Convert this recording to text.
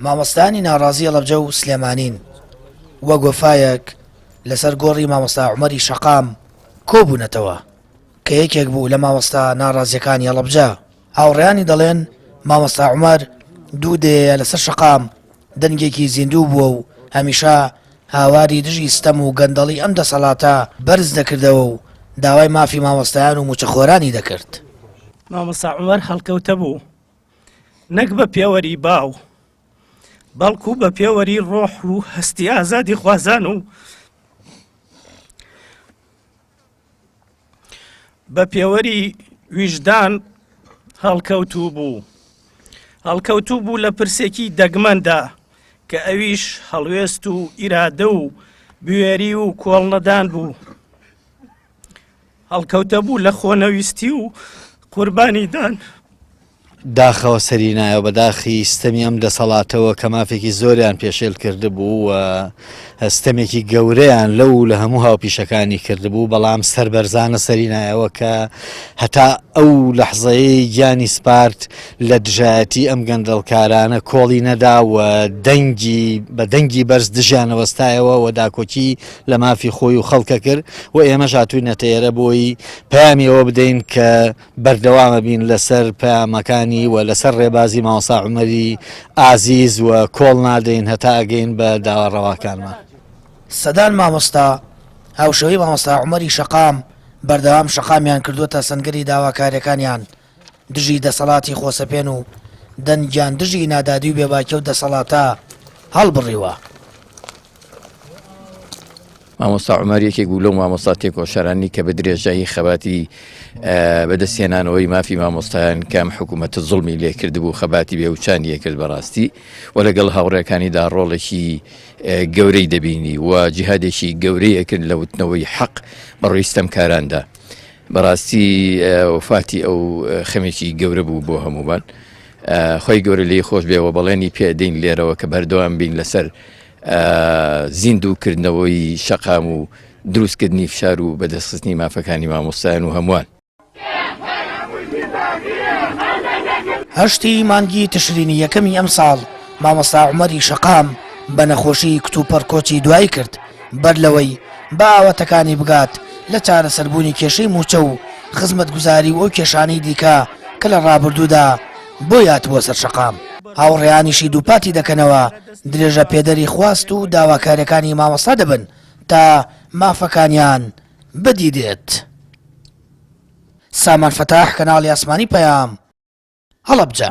مامۆستانی ناڕازی هەڵەبجە و سلێمانین وە گۆفایەک لەسەر گۆڕی مامۆستا عومەری شەقام کۆبوونەتەوە کە یەکێک بوو لە مامۆستا ناڕازیەکانی هەڵەبجە. هاوڕێیانی دەڵێن مامۆستا عومەر دوو دێ لەسەر شەقام دەنگێکی زیندوو بووە و هەمیشە هاواری دژی ستەم و گەندەڵی ئەم دەسەڵاتە بەرز دەکردەوە و داوای مافی مامۆستایان و موچەخۆرانی دەکرد. مامۆستا عومەر هەڵکەوتە بوو نەک بە پێوەری باو بەڵکو بە پێوەری ڕۆح و هەستی ئازادی خوازان و بە پێوەری ویژدان هەڵکەوتوو بوو لە پرسێکی دەگمەندا کە ئەویش هەڵوێست و ئیرادە و بوێری و کۆڵنەدان بوو. هەڵکەوتە بوو لە خۆنەویستی و قوربانیدان. داخەوە سەری نایەوە بە داخی ستەمی ئەم دەسەڵاتەوە کە مافێکی زۆریان پێشێل کردبوو و هەستەمێکی گەورەیان لەو لە هەموو هاوپیشەکانی کردبوو، بەڵام سەربەرزانە سەری نایەوە کە هەتا ئەو لەحزەیەی گیانی سپارت لە دژایەتی ئەم گەندەڵکارانە کۆڵی نەدا و بە دەنگی بەرز دژیان وەستایەوە و داکۆکی لە مافی خۆی و خەڵکە کرد و ئێمەش هاتووینەتە ئێرە بۆی پەیامیەوە بدەین کە بەردەوامە بین لەسەر پەیامەکانی و لەسەر ڕێبازی مامۆستا عومەری ئازیز و کۆڵ نادەین هەتا ئەگەین بە داواڕەواکانمان. سەدان مامۆستا هاوشەوەی مامۆستا عومەری شەقام بەردەوام شەقامیان کردووەتە سەنگەری داواکاریەکانیان دژی دەسەڵاتی خۆسەپێن و دەنگیان دژی نادادی و بێباکە و دەسەڵاتە هەڵبڕیوە. مامۆستا عومەر یەکێک بوو لەو مامۆستا تێکۆشەرانی کە بە درێژایی خەباتی بەدەستهێنانەوەی مافی مامۆستایان کەم حکوومەتە زوڵمی لێکردبوو خەباتی بێوچان یەکرد بەڕاستی و لەگەڵ هاوڕێکانیدا ڕۆڵێکی گەورەی دەبینی و جیهادێکی گەورەیە کرد لە وتنەوەی حەق بەڕۆی ستەمکاراندا. بەڕاستی وفاتی ئەو خەمێکی گەورە بوو بۆ هەمومان. خۆی گەورە لێی خۆش بێەوە بەڵێنی پێدەین لێرەوە کە بەردەوام بین لەسەر زیندووکردنەوەی شەقام و دروستکردنی فشار و بەدەستخستنی مافەکانی مامۆستایان و هەمووان. هەشتی مانگی تشرینی یەکەمی ئەم ساڵ مامۆستا عومەری شەقام بە نەخۆشی کتوپەرکۆچی دوای کرد بەر لەوەی بە ئاوەتەکانی بگات لە چارەسەربوونی کێشەی موچە و خزمەتگوزاری و ئەو کێشانەی دیکە کە لە ڕابردوودا بۆ یاتبووە سەر شەقام. هاوڕێیانیشی دووپاتی دەکەنەوە درێژە پێدەری خواست و داواکاریەکانی مامۆستا دەبن تا مافەکانیان بەدیدێت. سامان فەتاح، کەناڵی ئاسمانی پەیام، هەڵەبجە.